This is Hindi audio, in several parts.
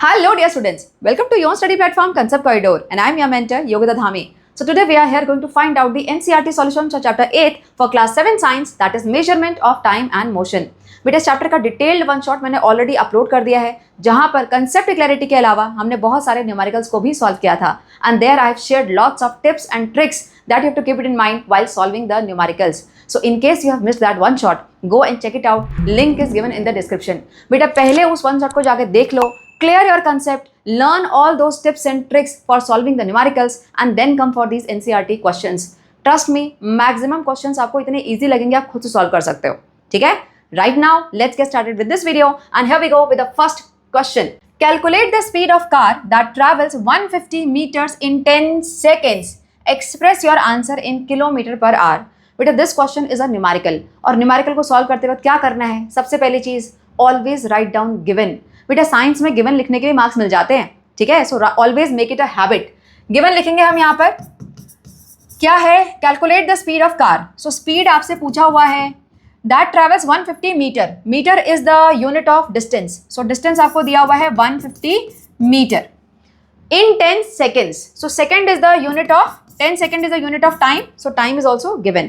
Hello dear students, welcome to your study platform Concept Corridor and I am your mentor Yogita Dhami. So today we are here going to find out the NCERT solution for chapter 8 for class 7 science, that is measurement of time and motion. बेटा इस चैप्टर का डिटेल्ड वन शॉट मैंने ऑलरेडी अपलोड कर दिया है, जहां पर कंसेप्ट क्लैरिटी के अलावा हमने बहुत सारे न्यूमेरिकल्स को भी सॉल्व किया था and there I have shared lots of tips and tricks that you have to keep it in mind while solving the numericals. So in case you have missed that one shot, go and check it out. Link is given in the description. बेटा पहले उस one shot को जाके देख लो, clear your concept, learn all those tips and tricks for solving the numericals and then come for these NCERT questions. Trust me, maximum questions आपको इतने easy लगेंगे, आप खुद से solve कर सकते हो. ठीक है? Right now, let's get started with this video and here we go with the first question. Calculate the speed of car that travels 150 meters in 10 seconds. Express your answer in kilometer per hour. बेटा this question is a numerical और न्यूमेरिकल को सॉल्व करते वक्त क्या करना है? सबसे पहली चीज ऑलवेज राइट डाउन गिवन. बेटा साइंस में गिवन लिखने के भी मार्क्स मिल जाते हैं, ठीक है? So always make it a habit. Given लिखेंगे हम यहाँ पर. क्या है? Calculate the speed of car. So speed आपसे पूछा हुआ है that travels 150 metre. Metre is the unit of distance. So distance आपको दिया हुआ है 150 metre in 10 seconds. So second is the unit of 10 second is the unit of time. So time is also given.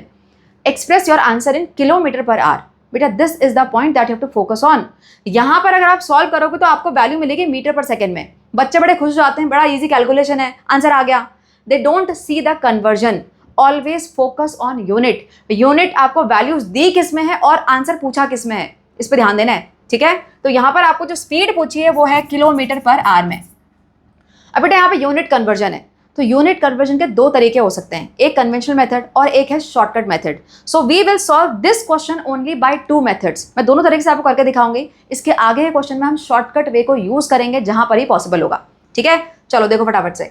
Express your answer in kilometer per hour. बेटा this is the point that you have to focus on. यहाँ पर अगर आप सॉल्व करोगे तो आपको वैल्यू मिलेगी मीटर पर सेकेंड में. बच्चे बड़े खुश हो जाते हैं, बड़ा इजी कैलकुलेशन है, आंसर आ गया. They don't see the conversion. Always focus on unit. Unit आपको वैल्यूज दी किस में है और आंसर पूछा किस में है, इस पर ध्यान देना है. ठीक है, तो यहाँ पर आपको जो स्पीड पूछी है वो है किलोमीटर पर आवर में. अब बेटा यहाँ पे यूनिट कन्वर्जन है, तो यूनिट कन्वर्जन के दो तरीके हो सकते हैं, एक कन्वेंशनल मेथड और एक है shortcut method. So we will solve this question only by two methods. मैं दोनों तरीके से आपको करके दिखाऊंगी. इसके आगे के क्वेश्चन में हम शॉर्टकट वे को यूज करेंगे जहां पर ही पॉसिबल होगा. ठीक है, चलो देखो फटाफट से.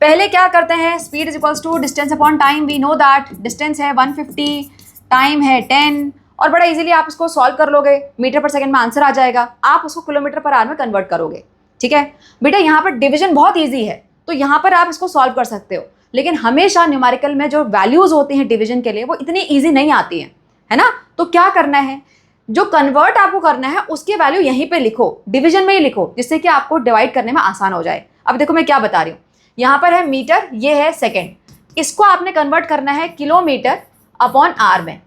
पहले क्या करते हैं? Speed is equals to distance upon time. We know that distance है 150, टाइम है 10 और बड़ा इजीली आप इसको सॉल्व कर लोगे. मीटर पर सेकंड में आंसर आ जाएगा, आप उसको किलोमीटर पर आवर में कन्वर्ट करोगे. ठीक है बेटा, यहाँ पर डिवीजन बहुत इजी है, तो यहाँ पर आप इसको सॉल्व कर सकते हो. लेकिन हमेशा न्यूमेरिकल में जो वैल्यूज होती हैं डिवीजन के लिए वो इतनी इजी नहीं आती हैं, है ना? तो क्या करना है, जो कन्वर्ट आपको करना है उसकी वैल्यू यहीं पे लिखो, डिवीजन में ही लिखो, जिससे कि आपको डिवाइड करने में आसान हो जाए. अब देखो मैं क्या बता रही हूँ. यहाँ पर है मीटर, ये है सेकेंड. इसको आपने कन्वर्ट करना है किलोमीटर अपॉन आवर में.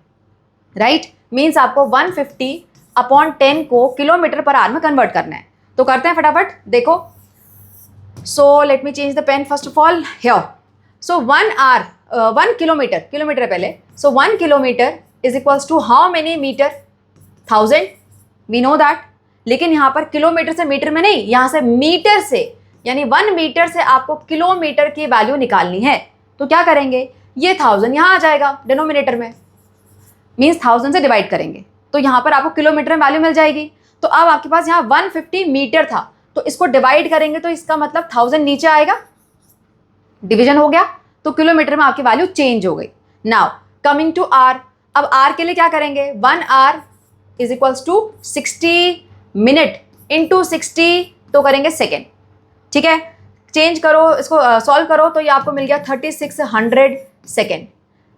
राइट, मीन्स आपको 150 अपॉन 10 को किलोमीटर पर आवर में कन्वर्ट करना है. तो करते हैं फटाफट, देखो. So let me change the pen first of all here. So 1 kilometre, kilometre है पहले. So 1 kilometre is equals to how many metre? 1000. We know that. लेकिन यहाँ पर किलोमीटर से मीटर में नहीं, यहाँ से मीटर से, यानी 1 मीटर से आपको किलोमीटर की वैल्यू निकालनी है. तो क्या करेंगे, ये 1000 यहाँ आ जाएगा डिनोमिनेटर में, मीन्स 1000 से डिवाइड करेंगे तो यहाँ पर आपको किलोमीटर में वैल्यू मिल जाएगी. तो अब आपके पास यहाँ 150 मीटर था, तो इसको डिवाइड करेंगे तो इसका मतलब 1000 नीचे आएगा, डिवीजन हो गया, तो किलोमीटर में आपकी वैल्यू चेंज हो गई. Now coming to R. अब आर के लिए क्या करेंगे, 1 hour is equals to 60 minute into 60, तो करेंगे सेकेंड. ठीक है, चेंज करो, इसको सॉल्व करो तो ये आपको मिल गया 3600 सेकेंड.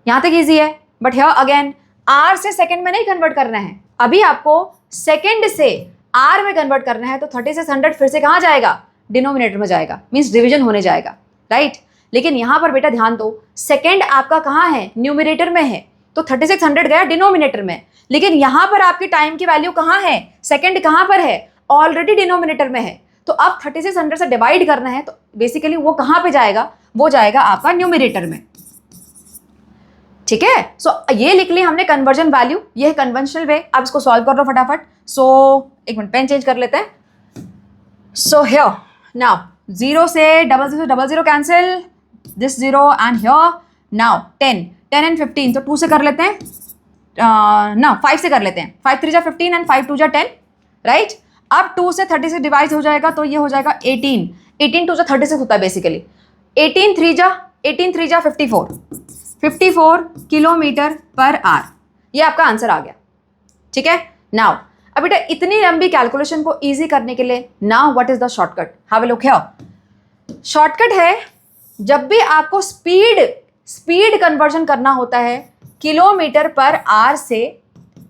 यहाँ तक ईजी है, बट हियर अगेन आर से सेकेंड में नहीं कन्वर्ट करना है, अभी आपको सेकेंड से आर में कन्वर्ट करना है. तो 3600 फिर से कहाँ जाएगा, डिनोमिनेटर में जाएगा, मीन्स डिवीजन होने जाएगा. राइट, लेकिन यहाँ पर बेटा ध्यान दो, सेकेंड आपका कहाँ है, न्यूमिनेटर में है, तो 3600 गया डिनोमिनेटर में. लेकिन यहाँ पर आपकी टाइम की वैल्यू कहाँ है, सेकेंड कहाँ पर है, ऑलरेडी डिनोमिनेटर में है. तो अब 3600 से डिवाइड करना है, तो बेसिकली वो कहाँ पे जाएगा, वो जाएगा आपका न्यूमिनेटर में. ठीक है, सो ये लिख ली हमने कन्वर्जन वैल्यू, ये है कन्वेंशनल वे. अब इसको सॉल्व कर लो फटाफट. सो एक मिनट, पेन चेंज कर लेते हैं. सो हियर नाउ 0 से 00 cancel, this 0 and here. Now 10 and 15, तो 2 से कर लेते हैं, ना 5 से कर लेते हैं. 5 3 जा 15 एंड 5 2 जा 10. राइट, अब 2 से 30 से डिवाइड हो जाएगा तो ये हो जाएगा 18. 18 2 जा 36 होता है बेसिकली. 18 3 जा 54 किलोमीटर पर आवर. ये आपका आंसर आ गया. ठीक है, नाउ अब बेटा इतनी लंबी कैलकुलेशन को इजी करने के लिए now what is the shortcut? Have a look here. Shortcut है जब भी आपको स्पीड कन्वर्जन करना होता है किलोमीटर पर आवर से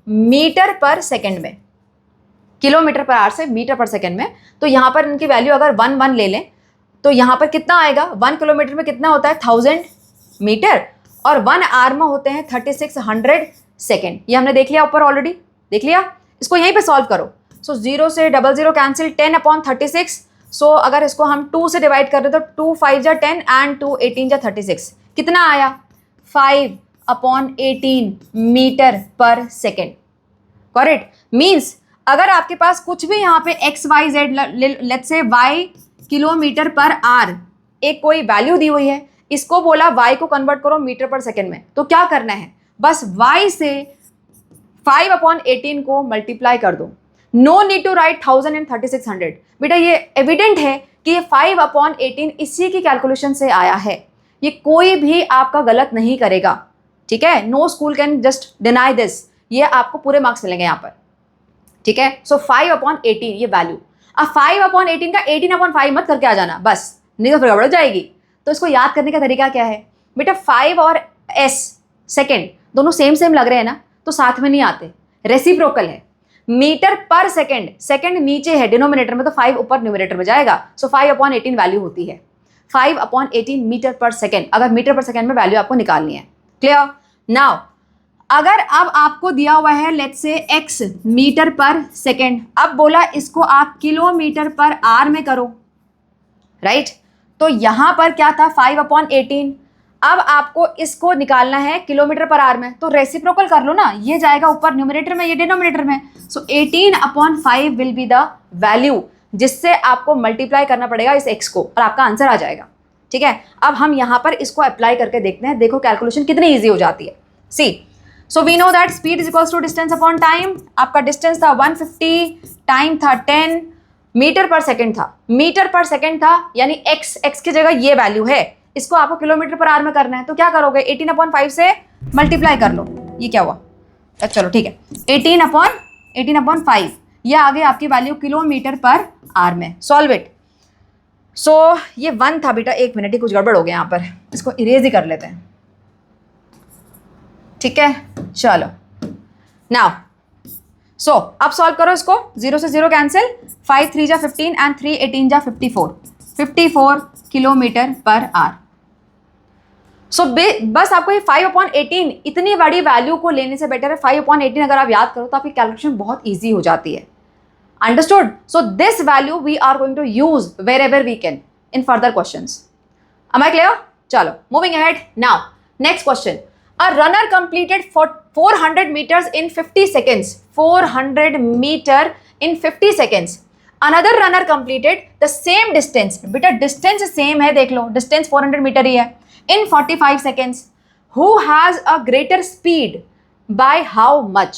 मीटर पर सेकंड में. किलोमीटर पर आवर से मीटर पर सेकेंड में। तो यहाँ पर इनकी वैल्यू अगर 1 ले लें तो यहाँ पर कितना आएगा, 1 किलोमीटर में कितना होता है 1000 मीटर, और 1 आवर में होते हैं 3600 सेकेंड। ये हमने देख लिया, ऊपर ऑलरेडी देख लिया। इसको यहीं पे सॉल्व करो। सो 0 से 00 कैंसिल, 10/36। सो अगर इसको हम 2 से डिवाइड कर रहे तो 2 5 जा 10 एंड 2 18 जा 36, कितना आया 5/18 metre per second. Correct. Means अगर आपके पास कुछ भी यहाँ पे XYZ let's say Y kilometre per our एक कोई वैल्यू दी हुई है, इसको बोला Y को कन्वर्ट करो मीटर पर सेकेंड में, तो क्या करना है, बस Y से 5/18 को मल्टीप्लाई कर दो। No need to write 1000 and 3600। बेटा ये एविडेंट है कि ये 5/18 इसी की कैलकुलेशन से आया है, ये कोई भी आपका गलत नहीं करेगा, ठीक है। No school can just deny this, ये आपको पूरे मार्क्स मिलेंगे यहाँ पर, ठीक है। सो 5/18 ये वैल्यू। अब 5/18 का 18/5 मत करके आ जाना बस, नहीं तो फिर गड़बड़ जाएगी। तो इसको याद करने का तरीका क्या है बेटा, 5 और S सेकेंड दोनों सेम लग रहे हैं ना, तो साथ में नहीं आते, रेसिप्रोकल है। मीटर पर सेकेंड, सेकेंड नीचे है डिनोमिनेटर में, तो 5 ऊपर न्यूमिनेटर में जाएगा। सो 5/18 वैल्यू होती है 5/18 मीटर पर सेकेंड, अगर मीटर पर सेकेंड में वैल्यू आपको निकालनी है। क्लियर। नाउ अगर अब आपको दिया हुआ है let's say x metre per second, अब बोला इसको आप किलोमीटर पर आवर में करो, राइट। तो यहां पर क्या था 5/18, अब आपको इसको निकालना है किलोमीटर पर आवर में, तो रेसिप्रोकल कर लो ना, ये जाएगा ऊपर न्यूमिनेटर में, ये डिनोमिनेटर में। सो 18/5 विल बी द वैल्यू जिससे आपको मल्टीप्लाई करना पड़ेगा इस x को, और आपका आंसर आ जाएगा, ठीक है। अब हम यहां पर इसको अप्लाई करके देखते हैं, देखो कैलकुलेशन कितनी ईजी हो जाती है। See, so we know that speed is equals to distance upon time. आपका डिस्टेंस था 150, टाइम था 10, मीटर पर सेकेंड था, मीटर पर सेकेंड था, यानी x की जगह ये वैल्यू है, इसको आपको किलोमीटर पर आवर में करना है, तो क्या करोगे 18/5 से मल्टीप्लाई कर लो। ये क्या हुआ, चलो ठीक है, 18/5 ये आ गई आपकी वैल्यू किलोमीटर पर आवर में। Solve it. सो ये 1 था बेटा, 1 मिनट ही कुछ गड़बड़ हो गया यहाँ पर, इसको इरेज ही कर लेते हैं, ठीक है। चलो नाउ सो अब सॉल्व करो इसको, 0 से 0 कैंसिल, 5 3 जा 15 एंड 3 18 जा 54 किलोमीटर पर आवर। सो बस आपको ये 5/18 इतनी बड़ी वैल्यू को लेने से बेटर है 5/18 अगर आप याद करो तो आपकी कैलकुलेशन बहुत ईजी हो जाती है। Understood. So this value we are going to use wherever we can in further questions. Am I clear? चलो moving ahead. Now next question, a runner completed 400 meters in 50 seconds, 400 meter in 50 seconds. Another runner completed the same distance, बेटा डिस्टेंस सेम है, देख लो डिस्टेंस 400 मीटर ही है, in 45 seconds. Who has a greater speed by how much?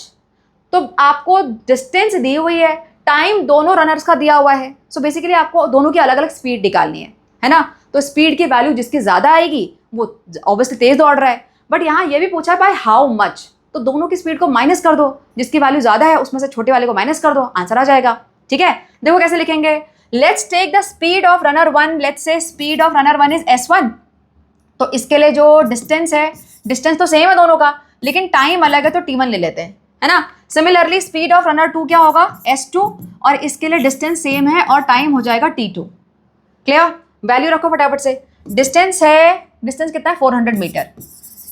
तो आपको डिस्टेंस दी हुई है, टाइम दोनों रनर्स का दिया हुआ है, सो बेसिकली आपको दोनों की अलग अलग स्पीड निकालनी है ना। तो स्पीड की वैल्यू जिसकी ज्यादा आएगी वो ऑब्वियसली तेज दौड़ रहा है, बट यहाँ ये भी पूछा है बाय हाउ मच, तो दोनों की स्पीड को माइनस कर दो, जिसकी वैल्यू ज्यादा है उसमें से छोटे वाले को माइनस कर दो, आंसर आ जाएगा, ठीक है। देखो कैसे लिखेंगे, let's take the speed of runner 1, let's say speed of runner 1 is S1। तो इसके लिए जो डिस्टेंस है, डिस्टेंस तो सेम है दोनों का, लेकिन टाइम अलग है, तो T1 ले लेते हैं, है ना। सिमिलरली स्पीड ऑफ रनर 2 क्या होगा, S2, और इसके लिए डिस्टेंस सेम है और टाइम हो जाएगा T2। क्लियर। वैल्यू रखो फटाफट से, डिस्टेंस है, डिस्टेंस कितना है 400 मीटर,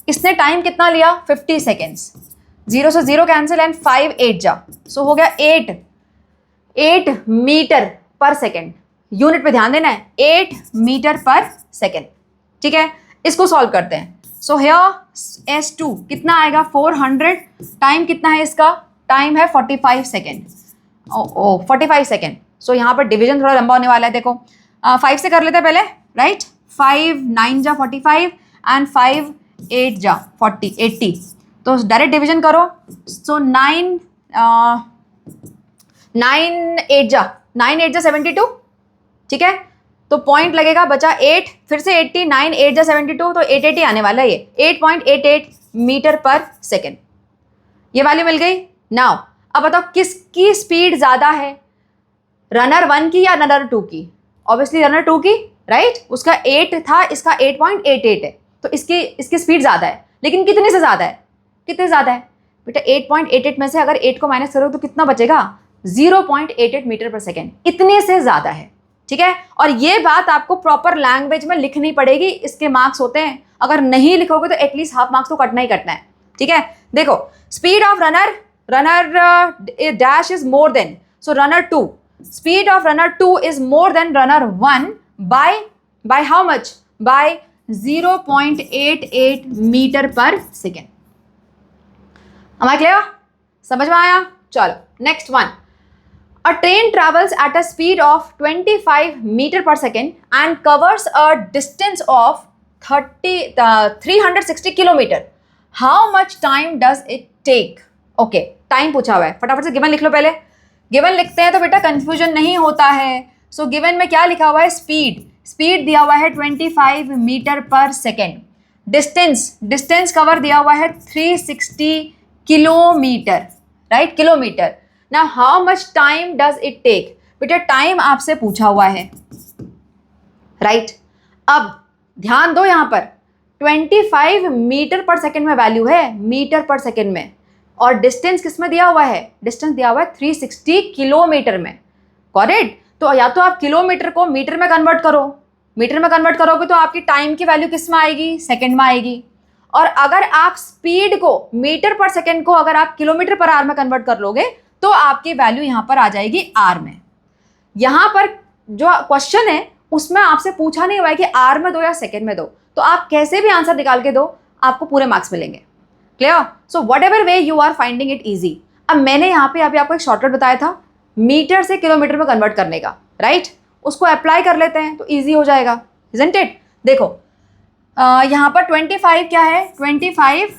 इसने टाइम कितना लिया 50 सेकेंड्स, 0 से 0 कैंसिल एंड 5 8 जा, सो हो गया 8 मीटर पर सेकेंड। यूनिट पे ध्यान देना है, 8 मीटर पर सेकेंड, ठीक है। इसको सॉल्व करते हैं। सो हियर S2 कितना आएगा 400, टाइम कितना है इसका, टाइम है 45 सेकेंड, 45 सेकेंड। सो यहाँ पर डिवीजन थोड़ा लंबा होने वाला है, देखो 5 से कर लेते हैं पहले, राइट। 5 9 जा 45 एंड 5 8 जा 80, तो डायरेक्ट डिवीजन करो। सो 9 8 जा 72, ठीक है। तो पॉइंट लगेगा, बचा 8, फिर से 80, 9 8 जा 72, तो 880 आने वाला है, ये 8.88 मीटर पर सेकेंड, ये वैल्यू मिल गई। नाउ अब बताओ किसकी स्पीड ज्यादा है, रनर 1 की या रनर 2 की? ऑब्वियसली रनर 2 की, राइट। उसका 8 था, इसका 8.88 है, तो इसकी स्पीड ज़्यादा है, लेकिन कितने से ज़्यादा है, कितने ज़्यादा है बेटा 8.88 में से अगर 8 को माइनस करो तो कितना बचेगा, 0.88 मीटर पर सेकेंड, इतने से ज़्यादा है। ठीक है, और ये बात आपको प्रॉपर लैंग्वेज में लिखनी पड़ेगी, इसके मार्क्स होते हैं। अगर नहीं लिखोगे तो एटलीस्ट हाफ मार्क्स तो कटना ही कटना है। ठीक है, देखो speed of runner dash is more than, so runner 2, speed of runner 2 is more than runner 1 by how much, by 0.88 metre per second. Am I clear? समझ में आया? चलो next one. A train travels at a speed of 25 meter per second and covers a distance of 360 kilometer. How much time does it take? Okay, time पूछा हुआ है, फटाफट से गिवन लिख लो। पहले गिवन लिखते हैं तो बेटा कंफ्यूजन नहीं होता है। सो गिवन में क्या लिखा हुआ है? स्पीड दिया हुआ है 25 metre per second. Distance cover दिया हुआ है 360 kilometre, right, kilometre. Now how much time does it take? बेटा टाइम आपसे पूछा हुआ है, राइट। अब ध्यान दो, यहाँ पर 25 मीटर पर सेकेंड में वैल्यू है, मीटर पर सेकेंड में, और डिस्टेंस किस में दिया हुआ है? डिस्टेंस दिया हुआ है 360 किलोमीटर में, करेक्ट। तो या तो आप किलोमीटर को मीटर में कन्वर्ट करो, मीटर में कन्वर्ट करोगे तो आपकी टाइम की वैल्यू किस में आएगी? सेकेंड में आएगी। और अगर आप स्पीड को, मीटर पर सेकेंड को अगर आप किलोमीटर पर आवर में कन्वर्ट कर लोगे तो आपकी वैल्यू यहाँ पर आ जाएगी आर में। यहाँ पर जो क्वेश्चन है उसमें आपसे पूछा नहीं हुआ है कि आर में दो या सेकेंड में दो, तो आप कैसे भी आंसर निकाल के दो, आपको पूरे मार्क्स मिलेंगे। Clear? So whatever way you are finding it easy. अब मैंने यहाँ पे अभी आपको एक शॉर्टकट बताया था मीटर से किलोमीटर में कन्वर्ट करने का, राइट। उसको अप्लाई कर लेते हैं तो ईजी हो जाएगा, इजंट इट। देखो यहाँ पर 25 क्या है? 25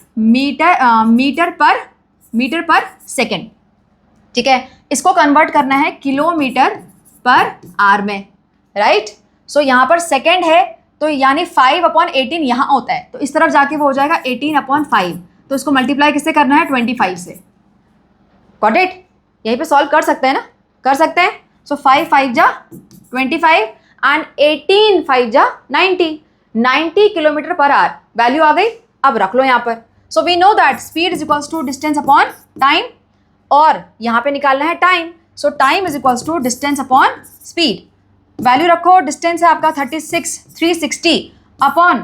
मीटर पर सेकेंड। ठीक है, इसको कन्वर्ट करना है किलोमीटर पर आवर में, राइट। सो यहाँ पर सेकेंड है तो यानी 5/18 यहाँ होता है, तो इस तरफ जाके वो हो जाएगा 18/5। तो इसको मल्टीप्लाई किससे करना है? 25 से। Got it? यहीं पे सॉल्व कर सकते हैं ना, कर सकते हैं। सो 5 5 जा 25 एंड 18 5 जा 90 किलोमीटर पर आवर वैल्यू आ गई। अब रख लो यहाँ पर। So we know that speed is equals to distance upon time, और यहाँ पे निकालना है time. So time is equals to distance upon speed. Value रखो, डिस्टेंस है आपका 360 अपॉन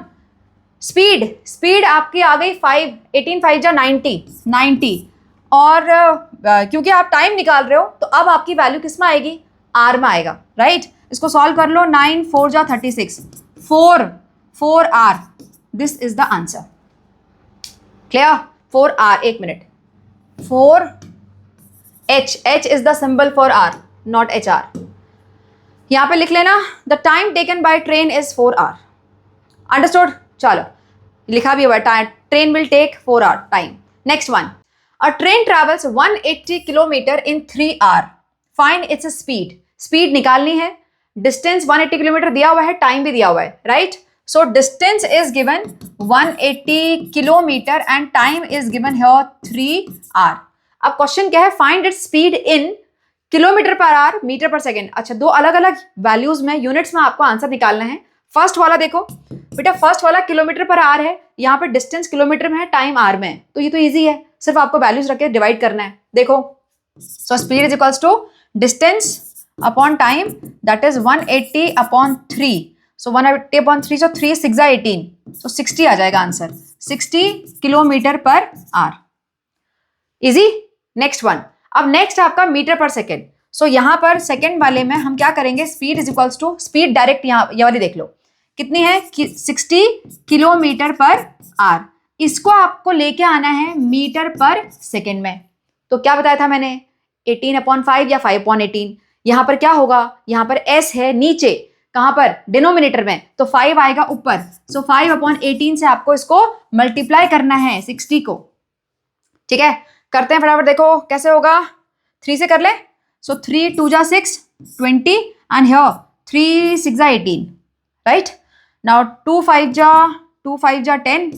स्पीड आपकी आ गई 5, 18 5 जा 90। और क्योंकि आप टाइम निकाल रहे हो तो अब आपकी वैल्यू किस में आएगी? आर में आएगा, राइट। इसको सॉल्व कर लो, 9 4 जा 36, 4 R. This is the answer. Clear? 4 R, एक minute, 4 H is the symbol for R, not HR. यहाँ पे लिख लेना, the time taken by train is 4 hour. Understood? चलो, लिखा भी हुआ है, train will take 4 hour time. Next one, a train travels 180 kilometer in 3 hour. Find its speed. Speed निकालनी है, distance 180 किलोमीटर दिया हुआ है, टाइम भी दिया हुआ है, right? So distance is given 180 kilometre and time is given here 3 hour. अब क्वेश्चन क्या है? Find its speed in kilometre per hour, metre per second. अच्छा, दो अलग अलग वैल्यूज में, यूनिट्स में आपको आंसर निकालना है। फर्स्ट वाला देखो बेटा, फर्स्ट वाला किलोमीटर पर आवर है, यहाँ पे डिस्टेंस किलोमीटर में है, टाइम आवर में है, तो ये तो इजी है, सिर्फ आपको वैल्यूज रख के डिवाइड करना है। देखो, so speed is equals to distance upon time, that is 180/3। So 180/3, so 3 6 18, so 60 आ जाएगा answer, 60 kilometre per hour. Easy. Next one, अब नेक्स्ट आपका मीटर पर सेकेंड। सो यहाँ पर सेकेंड वाले में हम क्या करेंगे? Speed is equals to, speed direct यहाँ ये वाली देख लो कितनी है, 60 किलोमीटर पर आवर। इसको आपको लेके आना है मीटर पर सेकेंड में। तो क्या बताया था मैंने? 18/5 या 5/18। यहाँ पर क्या होगा? यहाँ पर s है नीचे, कहाँ पर? डिनोमिनेटर में, तो 5 आएगा ऊपर। सो 5/18 से आपको इसको मल्टीप्लाई करना है 60 को। ठीक है, करते हैं फटाफट। देखो कैसे होगा, 3 से कर ले। सो 3 2 जा 6 20 एंड हियर 3 6 जा 18, राइट। नाउ 2 5 जा 10,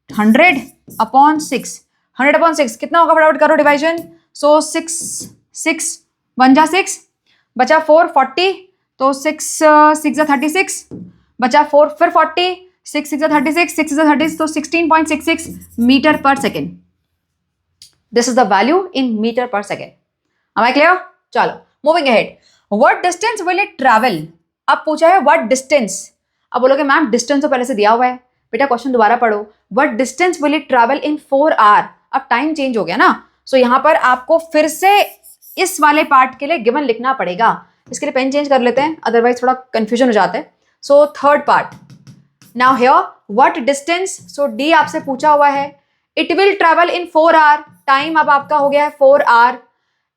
100/6, 100/6 कितना होगा? फटाफट करो डिवाइजन। सो 6 1 जा 6, बचा 4 40, तो 6 6 जा 36, बचा 4 फिर 40, 6 6 जा 36, 6 जा 36, तो 16.66 metre per second. This is the value in meter per second. Am I clear? चलो moving ahead, what distance will it travel. अब पूछा है व्हाट डिस्टेंस, अब बोलोगे मैम डिस्टेंस तो पहले से दिया हुआ है। बेटा क्वेश्चन दोबारा पढ़ो, what distance will it travel in 4 hour. अब टाइम चेंज हो गया ना, सो यहाँ पर आपको फिर से इस वाले पार्ट के लिए गिवन लिखना पड़ेगा। इसके लिए पेन चेंज कर लेते हैं, अदरवाइज थोड़ा कंफ्यूजन हो जाता है। So third part, now here what distance, so D आपसे पूछा हुआ है, it will travel in 4 hour, time अब आपका हो गया है 4 hour.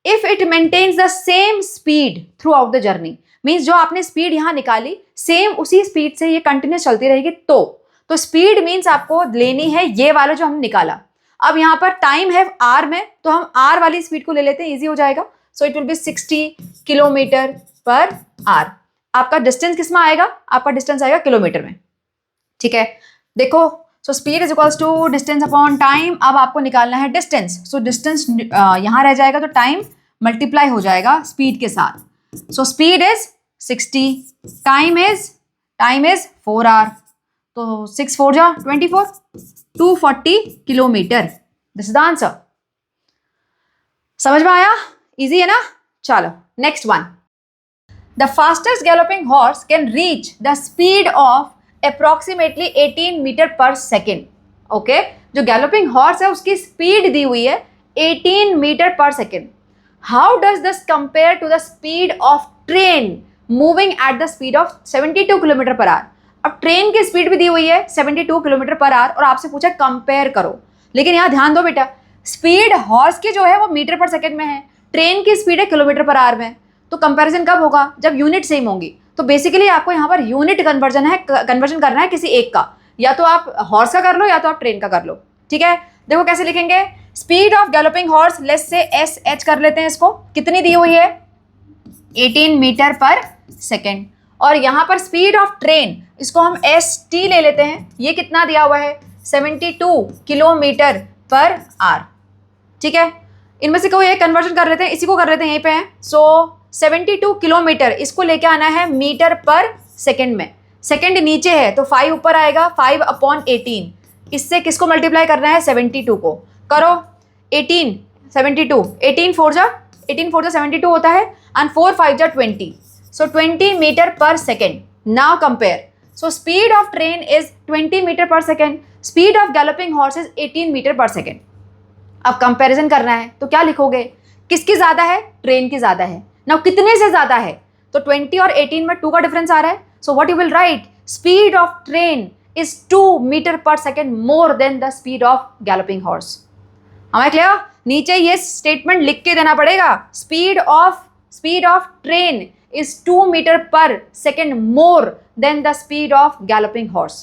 If it maintains the same speed throughout the journey, means जो आपने स्पीड यहां निकाली सेम उसी स्पीड से ये कंटिन्यूस चलती रहेगी। तो स्पीड मीन्स आपको लेनी है ये वाला जो हमने निकाला। अब यहां पर टाइम है आर में, तो हम आर वाली स्पीड को ले लेते हैं, इजी हो जाएगा। So it will be 60 kilometre per our. आपका डिस्टेंस किस में आएगा, आपका डिस्टेंस आएगा किलोमीटर में, ठीक है। देखो, so speed is equals to distance upon time. अब आपको निकालना है डिस्टेंस, सो डिस्टेंस यहां रह जाएगा तो टाइम मल्टीप्लाई हो जाएगा स्पीड के साथ। So speed is 60, time is 4 hour, तो 6 4 जा 24, 240 kilometre. This is the answer. समझ में आया, इजी है ना। चलो next one, the fastest galloping horse can reach the speed of approximately 18 metre per second. Okay, जो गैलोपिंग हॉर्स है उसकी स्पीड दी हुई है 18 metre per second. How does this compare to the speed of train moving at the speed of 72 kilometre per our. अब ट्रेन की स्पीड भी दी हुई है 72 किलोमीटर पर आवर और आपसे पूछा कंपेयर करो। लेकिन यहाँ ध्यान दो बेटा, स्पीड हॉर्स की जो है वो मीटर पर सेकेंड में है, ट्रेन की स्पीड है किलोमीटर पर आवर में। तो कंपैरिजन कब होगा, जब यूनिट सेम होंगी। तो बेसिकली आपको यहाँ पर यूनिट कन्वर्जन करना है किसी एक का, या तो आप हॉर्स का कर लो या तो आप ट्रेन का कर लो, ठीक है। देखो कैसे लिखेंगे, speed of galloping horse, let's say S H कर लेते हैं इसको, कितनी दी हुई है 18 मीटर पर सेकेंड। और यहाँ पर स्पीड ऑफ ट्रेन, इसको हम एस टी ले लेते हैं, ये कितना दिया हुआ है 72 किलोमीटर पर आवर, ठीक है। इनमें से कोई एक कन्वर्जन कर लेते हैं, इसी को कर लेते हैं यहीं पे है। सो 72 किलोमीटर इसको लेके आना है मीटर पर सेकेंड में, सेकेंड नीचे है तो 5 ऊपर आएगा, 5 अपॉन 18। इससे किसको मल्टीप्लाई करना है 72 को, करो 18 72, 18 4 जा 72 होता है, एंड 4 5 जा 20, so 20 metre per second. Now compare, so speed of train is 20 metre per second, speed of galloping horse is 18 metre per second. अब कंपैरिजन करना है तो क्या लिखोगे, किसकी ज्यादा है, ट्रेन की ज्यादा है। नाउ कितने से ज्यादा है, तो 20 और 18 में 2 का डिफरेंस आ रहा है। So what you will write, speed of train is 2 metre per second more than the speed of galloping horse. हमें क्लियर, नीचे ये स्टेटमेंट लिख के देना पड़ेगा, speed of train is 2 meter per second more than the speed of galloping horse.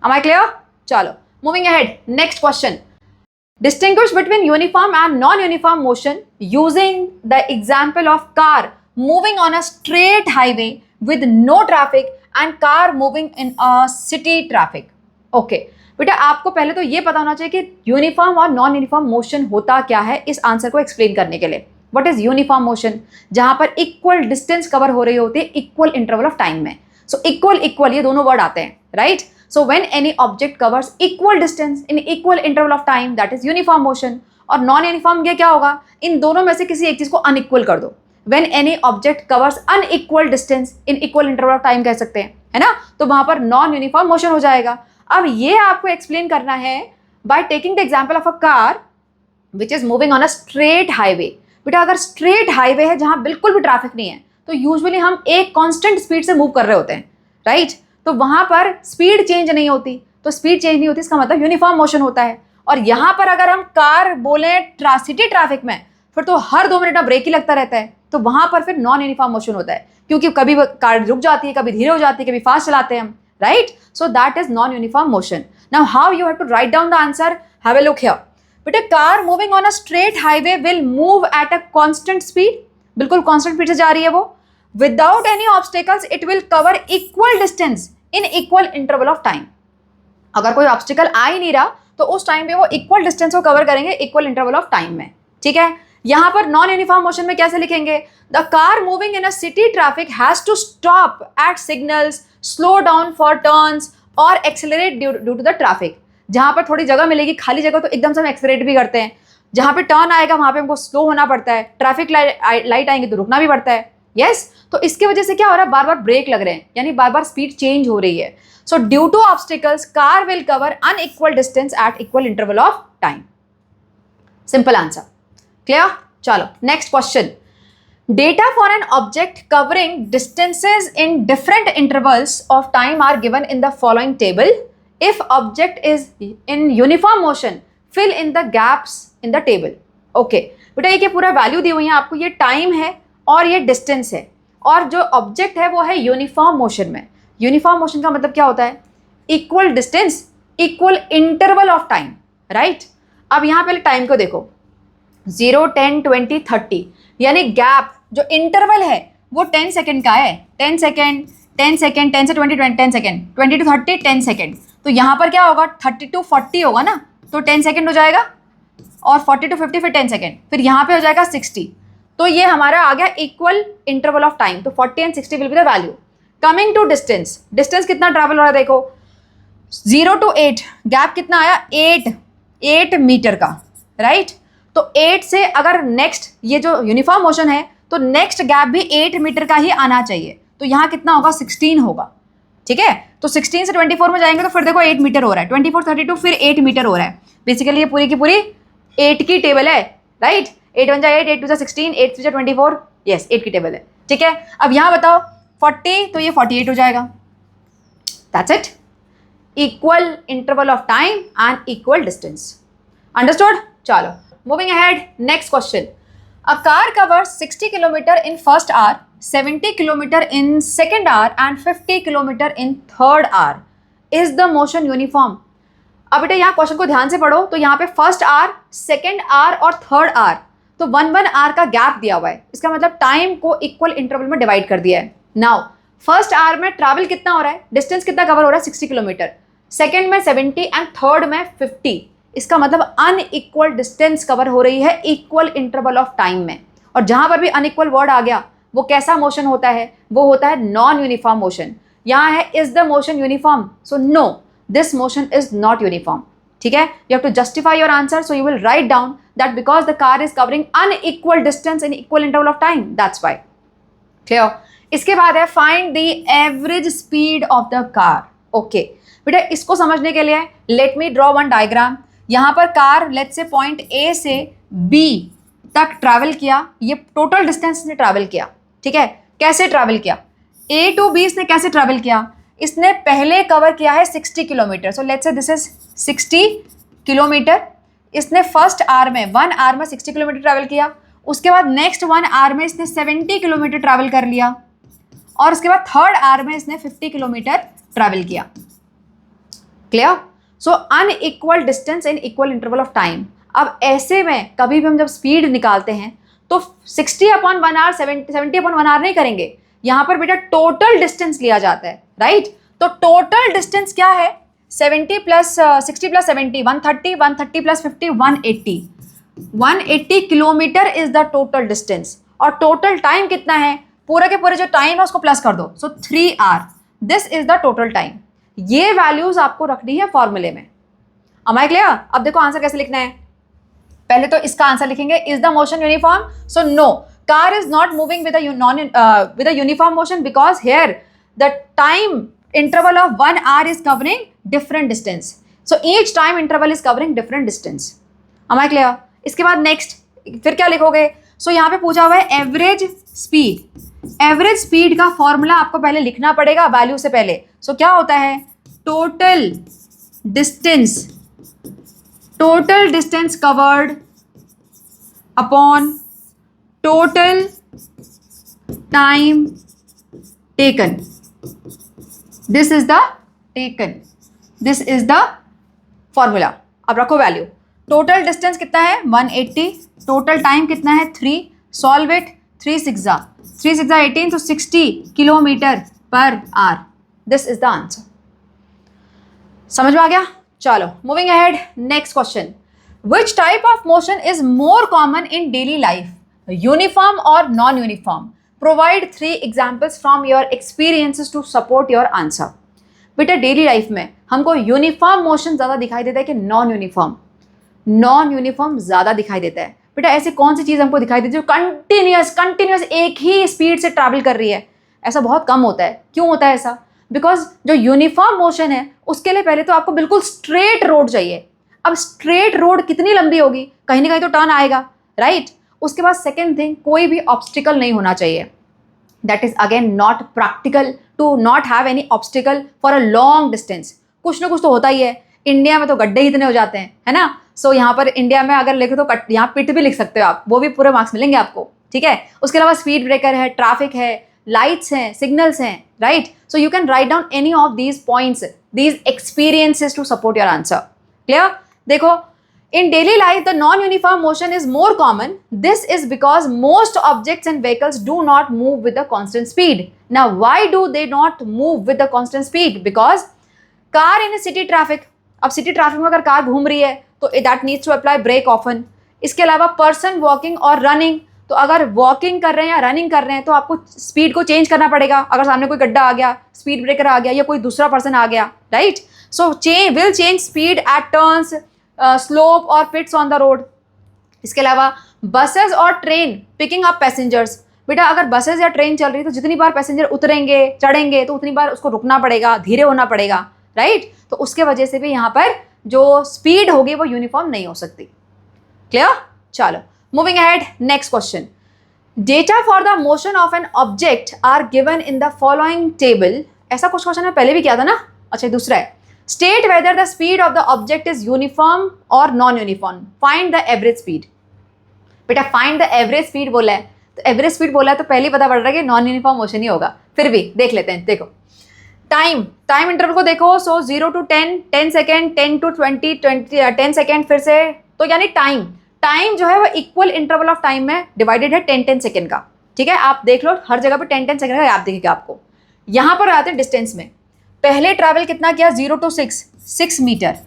Am I clear? चलो moving ahead, next question. Distinguish between uniform and non-uniform motion using the example of car moving on a straight highway with no traffic and car moving in a city traffic. Okay. बेटा आपको पहले तो ये पता होना चाहिए कि यूनिफॉर्म और नॉन यूनिफॉर्म मोशन होता क्या है, इस आंसर को एक्सप्लेन करने के लिए। व्हाट इज यूनिफॉर्म मोशन, जहां पर इक्वल डिस्टेंस कवर हो रही होती है इक्वल इंटरवल ऑफ टाइम में। सो इक्वल ये दोनों वर्ड आते हैं, right. So when any object covers equal distance in equal interval of time, that is uniform motion. और नॉन यूनिफॉर्म ये क्या होगा, इन दोनों में से किसी एक चीज को अनइक्वल कर दो। When any object covers unequal distance in equal interval of time कह सकते हैं, है ना, तो वहां पर नॉन यूनिफॉर्म मोशन हो जाएगा। अब ये आपको एक्सप्लेन करना है by taking the example of a car which is moving on a straight highway. बेटा अगर स्ट्रेट हाईवे है जहां बिल्कुल भी ट्रैफिक नहीं है, तो यूजुअली हम एक कांस्टेंट स्पीड से मूव कर रहे होते हैं, राइट। तो वहां पर स्पीड चेंज नहीं होती, तो स्पीड चेंज नहीं होती इसका मतलब यूनिफॉर्म मोशन होता है। और यहां पर अगर हम कार बोले सिटी ट्रैफिक में, फिर तो हर 2 मिनट में ब्रेक ही लगता रहता है, तो वहां पर फिर नॉन यूनिफॉर्म मोशन होता है, क्योंकि कभी कार रुक जाती है, कभी धीरे हो जाती है, कभी फास्ट चलाते हैं हम, right. So that is non uniform motion. Now how you have to write down the answer, have a look here. बेटा car moving on a straight highway will move at a constant speed, बिल्कुल कांस्टेंट स्पीड से जा रही है वो। Without any obstacles it will cover equal distance in equal interval of time. अगर कोई ऑब्स्टिकल आ ही नहीं रहा तो उस टाइम पे वो इक्वल डिस्टेंस को कवर करेंगे इक्वल इंटरवल ऑफ टाइम में, ठीक है। यहां पर नॉन यूनिफॉर्म मोशन में कैसे लिखेंगे, the car moving in a city traffic has to stop at signals, slow down for turns और accelerate due to the traffic. जहां पर थोड़ी जगह मिलेगी, खाली जगह, तो एकदम से हम एक्सेलरेट भी करते हैं। जहाँ पे टर्न आएगा वहाँ पे हमको स्लो होना पड़ता है, ट्रैफिक लाइट आएंगे तो रुकना भी पड़ता है। यस, तो इसकी वजह से क्या हो रहा है, बार बार ब्रेक लग रहे हैं, यानी बार बार स्पीड चेंज हो रही है। So due to obstacles car will cover unequal distance at equal interval of time. Simple answer, clear. चलो next question. Data for an object covering distances in different intervals of time are given in the following table. If object is in uniform motion, fill in the gaps in the table. Okay, बेटा ये पूरा वैल्यू दी हुई है आपको, ये टाइम है और ये डिस्टेंस है, और जो ऑब्जेक्ट है वो है यूनिफॉर्म मोशन में। यूनिफॉर्म मोशन का मतलब क्या होता है, equal distance equal interval of time, right. अब यहाँ पहले टाइम को देखो, 0, 10, 20, 30, यानी गैप जो इंटरवल है वो 10 सेकेंड का है। 10 सेकेंड, 10 सेकेंड, 10 से 20, 10 सेकेंड, 20 to 30, 10 सेकेंड। तो यहाँ पर क्या होगा, 30 to 40 होगा ना, तो 10 सेकेंड हो जाएगा, और 40 to 50 फिर 10 सेकेंड, फिर यहाँ पे हो जाएगा 60। तो ये हमारा आ गया इक्वल इंटरवल ऑफ टाइम। तो 40 and 60 will be the value. Coming to distance, distance कितना ट्रैवल हो रहा है देखो, 0 to 8 गैप कितना आया, 8 मीटर का, राइट। तो 8 से अगर नेक्स्ट ये जो यूनिफॉर्म मोशन है तो नेक्स्ट गैप भी 8 मीटर का ही आना चाहिए। तो यहाँ कितना होगा, 16 होगा, ठीक है। तो 16 से 24 में जाएंगे तो फिर देखो 8 मीटर हो रहा है, 24, 32 फिर 8 मीटर हो रहा है। बेसिकली ये पूरी की पूरी 8 की टेबल है, राइट। 8 1 जा 8, 8 2 जा 16, 8 3 जा 24, यस 8 की टेबल है, ठीक है। अब यहाँ बताओ 40, तो ये 48 हो जाएगा। That's it, equal interval of time and equal distance. Understood. चलो moving ahead, next question. A car covers 60 km in first hour, 70 km in second hour and 50 km in third hour. Is the motion uniform? अब बेटा यहाँ क्वेश्चन को ध्यान से पढ़ो, तो यहाँ पे फर्स्ट आवर, सेकेंड आवर और थर्ड आवर, तो 1 आवर का गैप दिया हुआ है। इसका मतलब टाइम को इक्वल इंटरवल में डिवाइड कर दिया है। नाउ फर्स्ट आवर में ट्रैवल कितना हो रहा है, डिस्टेंस कितना कवर हो रहा है, 60 किलोमीटर, सेकेंड में 70 एंड थर्ड में 50। इसका मतलब अनइक्वल डिस्टेंस कवर हो रही है इक्वल इंटरवल ऑफ टाइम में। और जहां पर भी अनइक्वल वर्ड आ गया वो कैसा मोशन होता है, वो होता है नॉन यूनिफॉर्म मोशन। यहाँ है is the motion uniform, so no this motion is not uniform, ठीक है। You have to justify your answer, so you will write down that because the car is covering unequal distance in equal interval of time, that's why. Clear. इसके बाद है find the average speed of the car. Okay बेटा, इसको समझने के लिए let me draw one diagram. यहाँ पर कार लेट्स से पॉइंट ए से बी तक ट्रैवल किया, ये टोटल डिस्टेंस ने ट्रैवल किया, ठीक है। कैसे ट्रैवल किया, ए टू बी इसने कैसे ट्रैवल किया, इसने पहले कवर किया है 60 kilometre, so let's say this is 60 kilometre. इसने फर्स्ट आवर में 1 आवर में 60 किलोमीटर ट्रैवल किया, उसके बाद नेक्स्ट 1 आवर में इसने 70 किलोमीटर ट्रैवल कर लिया, और उसके बाद थर्ड आवर में इसने 50 किलोमीटर ट्रैवल किया। Clear. So unequal distance in equal interval of time. अब ऐसे में कभी भी हम जब स्पीड निकालते हैं तो 60/1 आवर 70/1 आवर नहीं करेंगे, यहाँ पर बेटा टोटल डिस्टेंस लिया जाता है, राइट। तो टोटल डिस्टेंस क्या है, 70 + 60 + 70 130, 130 + 50 180, 180 kilometre is the total distance. और टोटल टाइम कितना है, पूरा के पूरे जो टाइम है उसको प्लस कर दो, so 3 hour, this is the total time. ये वैल्यूज आपको रखनी है फॉर्मूले में। Am I clear? अब देखो आंसर कैसे लिखना है। पहले तो इसका आंसर लिखेंगे, is the motion uniform, so no, car is not moving with a uniform motion because here the time interval of 1 hour is covering different distance, so each time interval is covering different distance. Am I clear? इसके बाद नेक्स्ट फिर क्या लिखोगे, सो यहाँ पे पूछा हुआ है एवरेज स्पीड। एवरेज स्पीड का फॉर्मूला आपको पहले लिखना पड़ेगा वैल्यू से पहले। सो क्या होता है, total distance covered upon total time taken, this is the formula. अब रखो वैल्यू, टोटल डिस्टेंस कितना है 180, टोटल टाइम कितना है 3, सॉल्व इट, 3 6 18, तो 60 kilometre per hour, this is the answer. समझ में आ गया। चलो moving ahead, next question. Which type of motion is more common in daily life, uniform और non uniform? Provide 3 examples from your experiences to support your answer. बेटा डेली लाइफ में हमको यूनिफॉर्म मोशन ज़्यादा दिखाई देता है कि नॉन यूनिफॉर्म? नॉन यूनिफॉर्म ज़्यादा दिखाई देता है। बेटा ऐसी कौन सी चीज़ हमको दिखाई देती है जो कंटिन्यूस एक ही स्पीड से ट्रैवल कर रही है? ऐसा बहुत कम होता है। क्यों होता है ऐसा? बिकॉज जो यूनिफॉर्म मोशन है उसके लिए पहले तो आपको बिल्कुल स्ट्रेट रोड चाहिए। अब स्ट्रेट रोड कितनी लंबी होगी? कहीं ना कहीं तो टर्न आएगा, राइट? उसके बाद सेकेंड थिंग, कोई भी ऑब्स्टिकल नहीं होना चाहिए। That is again not practical to not have any obstacle for a long distance. कुछ ना कुछ तो होता ही है। इंडिया में तो गड्ढे इतने हो जाते हैं, है ना? सो यहाँ पर इंडिया में अगर लिखे तो यहाँ पिट भी लिख सकते हो आप, वो भी पूरे मार्क्स मिलेंगे आपको, ठीक है? उसके अलावा स्पीड ब्रेकर है, ट्रैफिक है, लाइट्स हैं, सिग्नल्स हैं, right? So you can write down any of these points, these experiences to support your answer. Clear? देखो, in daily life the non-uniform motion is more common. This is because most objects and vehicles do not move with a constant speed. Now why do they not move with a constant speed? Because car in a city traffic, अब सिटी ट्रैफिक में अगर कार घूम रही है तो that needs to apply brake often. इसके अलावा पर्सन वॉकिंग और रनिंग, तो अगर वॉकिंग कर रहे हैं या रनिंग कर रहे हैं तो आपको स्पीड को चेंज करना पड़ेगा। अगर सामने कोई गड्ढा आ गया, स्पीड ब्रेकर आ गया या कोई दूसरा पर्सन आ गया, right? So will change speed at turns, slope और पिट्स ऑन द रोड। इसके अलावा बसेस और ट्रेन पिकिंग अप पैसेंजर्स। बेटा अगर बसेस या ट्रेन चल रही है तो जितनी बार पैसेंजर उतरेंगे चढ़ेंगे तो उतनी बार उसको रुकना पड़ेगा, धीरे होना पड़ेगा, राइट? तो उसके वजह से भी यहाँ पर जो स्पीड होगी वो यूनिफॉर्म नहीं हो सकती। क्लियर? चलो moving ahead, next question. Data for the motion of an object are given in the following table. ऐसा कुछ क्वेश्चन मैं पहले भी किया था ना? अच्छा दूसरा है, state whether the speed of the object is uniform और non uniform, find the average speed. बेटा फाइंड द एवरेज स्पीड बोला है, तो एवरेज स्पीड बोला है तो पहले पता पड़ रहा है कि नॉन यूनिफॉर्म मोशन ही होगा। फिर भी देख लेते हैं। देखो टाइम इंटरवल को देखो, सो 0 to 10 10 सेकेंड, 10 to 20 10 सेकेंड, फिर से तो यानी टाइम जो है वो इक्वल इंटरवल ऑफ टाइम में डिवाइडेड है 10 सेकेंड का, ठीक है? आप देख लो हर जगह पे 10 सेकेंड का याद दिखेगा आपको। यहाँ पर आते हैं डिस्टेंस में, पहले ट्रैवल कितना किया? 0 to 6 मीटर।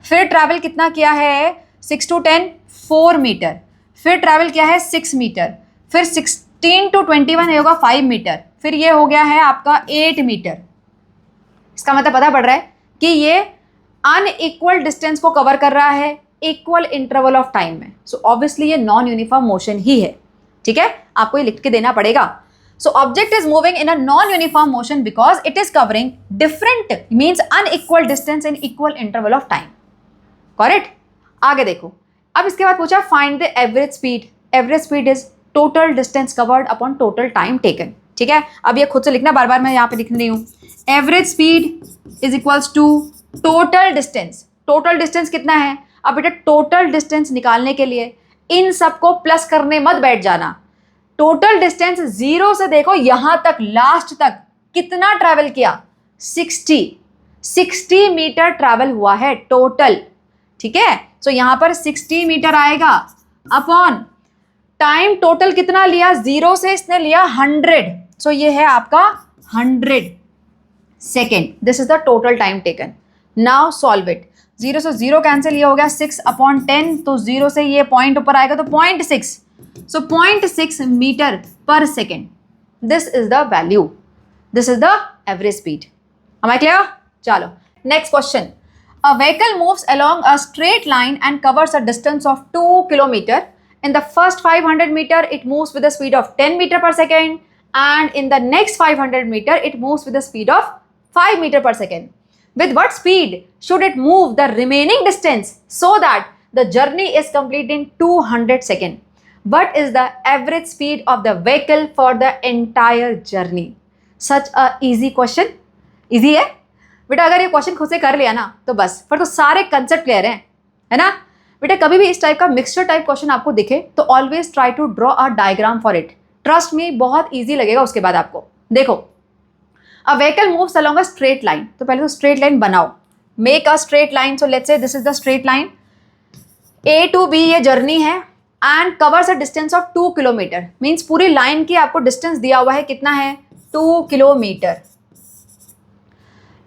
फिर ट्रैवल कितना किया है? 6 to 10 4 मीटर। फिर ट्रैवल किया है 6 मीटर। फिर 16 to 21 ये होगा 5 मीटर। फिर ये हो गया है आपका 8 मीटर। इसका मतलब पता पड़ रहा है कि ये अनइक्वल डिस्टेंस को कवर कर रहा है इक्वल इंटरवल ऑफ टाइम में। सो ऑब्वियसली ये नॉन यूनिफॉर्म मोशन ही है, ठीक है? आपको ये लिख के देना पड़ेगा। So object is moving in a non-uniform motion because it is covering different, means unequal distance in equal interval of time. Correct? आगे देखो, अब इसके बाद पूछा find the average speed. Average speed is total distance covered upon total time taken. ठीक है? अब ये खुद से लिखना, बार बार मैं यहाँ पे लिख रही हूँ। Average speed is equals to total distance. Total distance कितना है? अब बेटा total distance निकालने के लिए इन सबको प्लस करने मत बैठ जाना। टोटल डिस्टेंस 0 से देखो यहां तक, लास्ट तक कितना ट्रैवल किया? 60 मीटर ट्रैवल हुआ है टोटल, ठीक है? सो यहां पर 60 मीटर आएगा अपॉन टाइम टोटल कितना लिया? 0 से इसने लिया 100, सो ये है आपका 100 second. This is the total time taken. Now solve it. 0 से 0 कैंसिल, ये हो गया 6 अपॉन 10, तो 0 से ये पॉइंट ऊपर आएगा तो 0.6, so 0.6 meter per second. This is the value. This is the average speed. Am I clear? चलो next question. A vehicle moves along a straight line and covers a distance of 2 kilometer. In the first 500 meter, it moves with a speed of 10 meter per second, and in the next 500 meter, it moves with a speed of 5 meter per second. With what speed should it move the remaining distance so that the journey is complete in 200 seconds? What is the average speed of the vehicle for the entire journey? Such a easy question. Easy है बेटा? अगर ये क्वेश्चन खुद से कर लिया ना तो बस, फिर तो सारे कंसेप्ट क्लियर हैं, है ना बेटा? कभी भी इस टाइप का मिक्सचर टाइप क्वेश्चन आपको दिखे तो always try to draw a diagram for it. Trust me, बहुत ईजी लगेगा उसके बाद आपको। देखो, a vehicle moves along a straight line, तो पहले तो स्ट्रेट लाइन बनाओ। Make a straight line. So let's say this is the straight line, A to B ये जर्नी है, and covers a distance of 2 kilometre. Means पूरी लाइन की आपको डिस्टेंस दिया हुआ है, कितना है? 2 kilometre.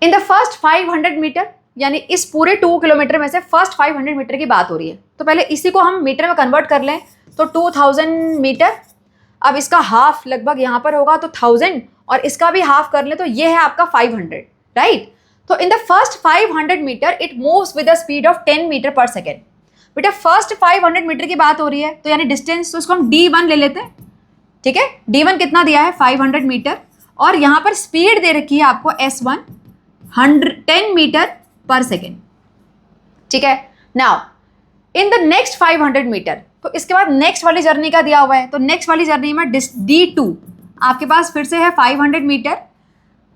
In the first 500 metre, यानी इस पूरे 2 किलोमीटर में से फर्स्ट 500 मीटर की बात हो रही है, तो पहले इसी को हम मीटर में कन्वर्ट कर लें तो 2000 मीटर। अब इसका हाफ लगभग यहाँ पर होगा तो 1000, और इसका भी हाफ कर लें तो ये है आपका 500, राइट? तो in the first 500 metre it moves with the speed of 10 metre per second. बेटा फर्स्ट 500 मीटर की बात हो रही है, तो यानी डिस्टेंस, तो इसको हम D1 ले लेते हैं, ठीक है। D1 कितना दिया है 500 मीटर, और यहां पर स्पीड दे रखी है आपको S1 10 मीटर पर सेकेंड, ठीक है। Now in the next 500 metre, तो इसके बाद नेक्स्ट वाली जर्नी का दिया हुआ है, तो नेक्स्ट वाली जर्नी में D2 आपके पास फिर से है 500 metre,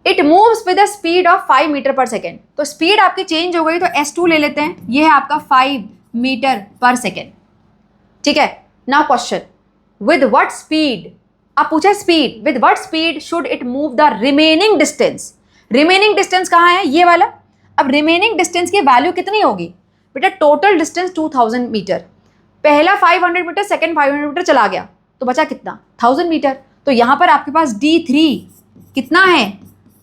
it moves with the speed of 5 metre per second, तो स्पीड आपकी चेंज हो गई, तो S2 ले लेते हैं, ये है आपका 5 मीटर पर सेकेंड, ठीक है। Now question, with what speed, आप पूछे speed, with what speed should it move the remaining distance. Remaining distance कहाँ है, ये वाला। अब रिमेनिंग डिस्टेंस की वैल्यू कितनी होगी बेटा, टोटल डिस्टेंस 2000 मीटर, पहला 500 मीटर, सेकेंड 500 मीटर चला गया, तो बचा कितना 1000 मीटर, तो यहां पर आपके पास D3 कितना है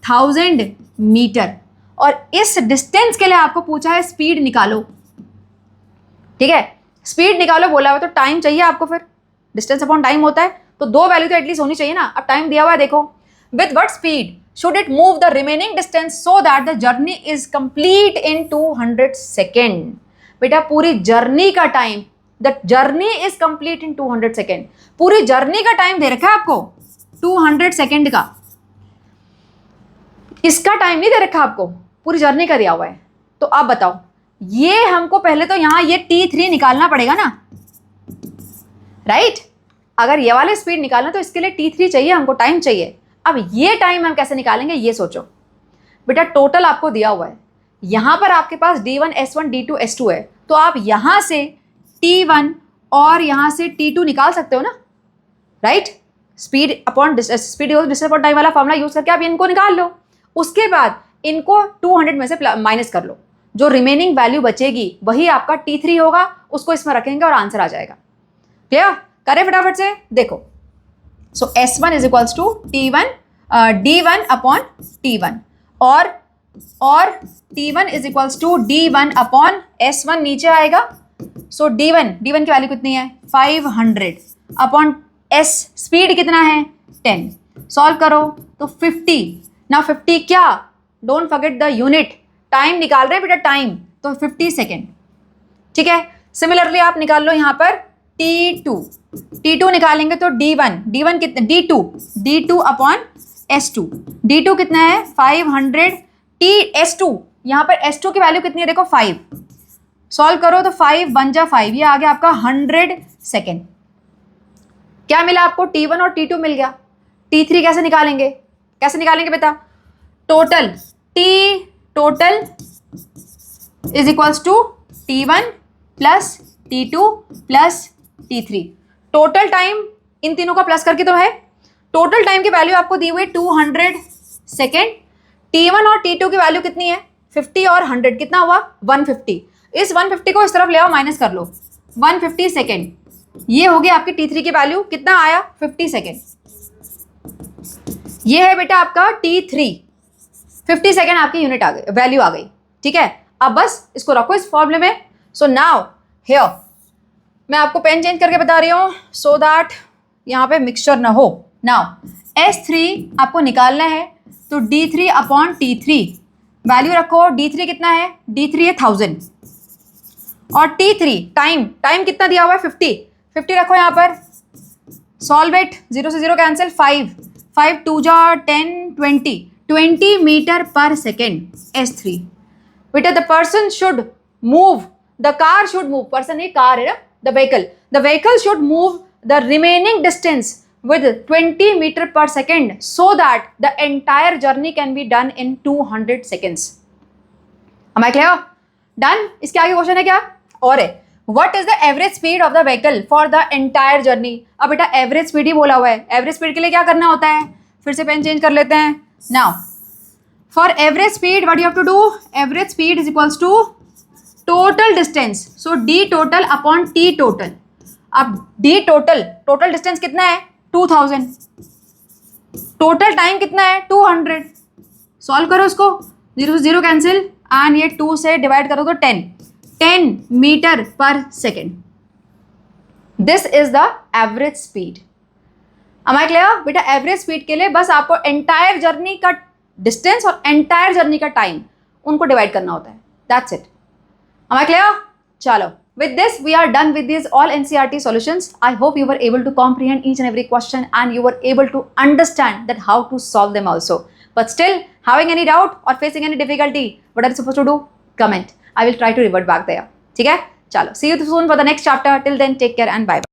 1000 मीटर, और इस डिस्टेंस के लिए आपको पूछा है स्पीड निकालो, ठीक है। स्पीड निकालो बोला हुआ, तो टाइम चाहिए आपको, फिर डिस्टेंस अपॉन टाइम होता है, तो 2 वैल्यू तो एटलीस्ट होनी चाहिए ना। अब टाइम दिया हुआ है, देखो, with what speed should it move the remaining distance so that the journey is complete in 200 second। बेटा पूरी जर्नी का time, the journey is complete in 200 second, पूरी जर्नी का टाइम दे रखा है आपको 200 सेकेंड का, इसका टाइम नहीं दे रखा आपको, पूरी जर्नी का दिया हुआ है। तो आप बताओ, ये हमको पहले तो यहां ये T3 निकालना पड़ेगा ना, राइट। अगर ये वाले स्पीड निकालना तो इसके लिए T3 चाहिए, हमको टाइम चाहिए। अब ये टाइम हम कैसे निकालेंगे, ये सोचो बेटा। टोटल आपको दिया हुआ है, यहां पर आपके पास D1 S1 D2 S2 है, तो आप यहां से T1 और यहां से T2 निकाल सकते हो ना, right. Speed upon speed distance upon time वाला फॉर्मूला यूज करके आप इनको निकाल लो, उसके बाद इनको 200 में से माइनस कर लो, जो रिमेनिंग वैल्यू बचेगी वही आपका T3 होगा, उसको इसमें रखेंगे और आंसर आ जाएगा। क्लियर, करें फटाफट से, देखो। So S1 is equals to D1 upon T1, और T1 is equals to D1 upon S1 नीचे आएगा। सो D1 की वैल्यू कितनी है 500 अपॉन S स्पीड कितना है 10, सॉल्व करो तो 50। ना 50 क्या, don't forget the unit, time निकाल रहे हैं बेटा, टाइम, तो 50 सेकेंड, ठीक है। सिमिलरली आप निकाल लो यहाँ पर T2 निकालेंगे तो D1 कितना, D2 अपॉन S2, D2 कितना है 500, S2 यहाँ पर S2 की वैल्यू कितनी है देखो 5, सॉल्व करो तो 5 1 जा 5, ये आ गया आपका 100 सेकेंड। क्या मिला आपको, T1 और T2 मिल गया। T3 कैसे निकालेंगे बेटा, total is equals to T1 plus T2 plus T3, total time इन तीनों का प्लस करके तो है। टोटल टाइम की वैल्यू आपको दी हुई 200 सेकेंड, T1 और T2 की वैल्यू कितनी है 50 और 100 कितना हुआ 150, इस 150 को इस तरफ ले आओ, माइनस कर लो 150 सेकेंड, ये हो गया आपकी T3 की वैल्यू, कितना आया 50 सेकेंड। ये है बेटा आपका T3, 50 सेकेंड आपकी यूनिट आ गई, वैल्यू आ गई, ठीक है। अब बस इसको रखो इस फॉर्मूले में। सो नाउ हियर मैं आपको पेन चेंज करके बता रही हूँ सो दैट यहाँ पे मिक्सचर ना हो। नाउ S3 आपको निकालना है, तो D3 अपॉन T3 वैल्यू रखो, D3 कितना है, D3 है 1000, और T3 टाइम कितना दिया हुआ है 50 रखो यहाँ पर, सॉल्व इट, 0 से 0 कैंसिल, 5 2 जा 10 20 मीटर पर सेकेंड S3। बेटा the person should move, the car should move, person ये कार है ना, the vehicle should move the remaining distance with 20 meter per second so that the entire journey can be done in 200 seconds। Am I clear? Done? इसके आगे क्वेश्चन है क्या और है, what is the average speed of the vehicle for the entire journey। अब बेटा एवरेज स्पीड ही बोला हुआ है, एवरेज स्पीड के लिए क्या करना होता है, फिर से पेन चेंज कर लेते हैं। Now for average speed what you have to do, average speed is equals to total distance, so D total upon T total. अब D टोटल डिस्टेंस कितना है 2000, टोटल टाइम कितना है 200, सॉल्व करो उसको, 0 से 0 कैंसिल, एंड ये 2 से डिवाइड करो तो 10 metre per second. This is the average speed. Am I clear? बेटा एवरेज स्पीड के लिए बस आपको एंटायर जर्नी का डिस्टेंस और एंटायर जर्नी का टाइम उनको डिवाइड करना होता है, that's it. Am I clear? चलो With this, we are done with these all NCERT solutions. I hope you were able to comprehend each and every question and you were able to understand that how to solve them also. But still, having any doubt or facing any difficulty, what are you supposed to do? Comment. I will try to revert back there. ठीक है? चलो, see you soon for the next chapter. Till then, take care and bye bye.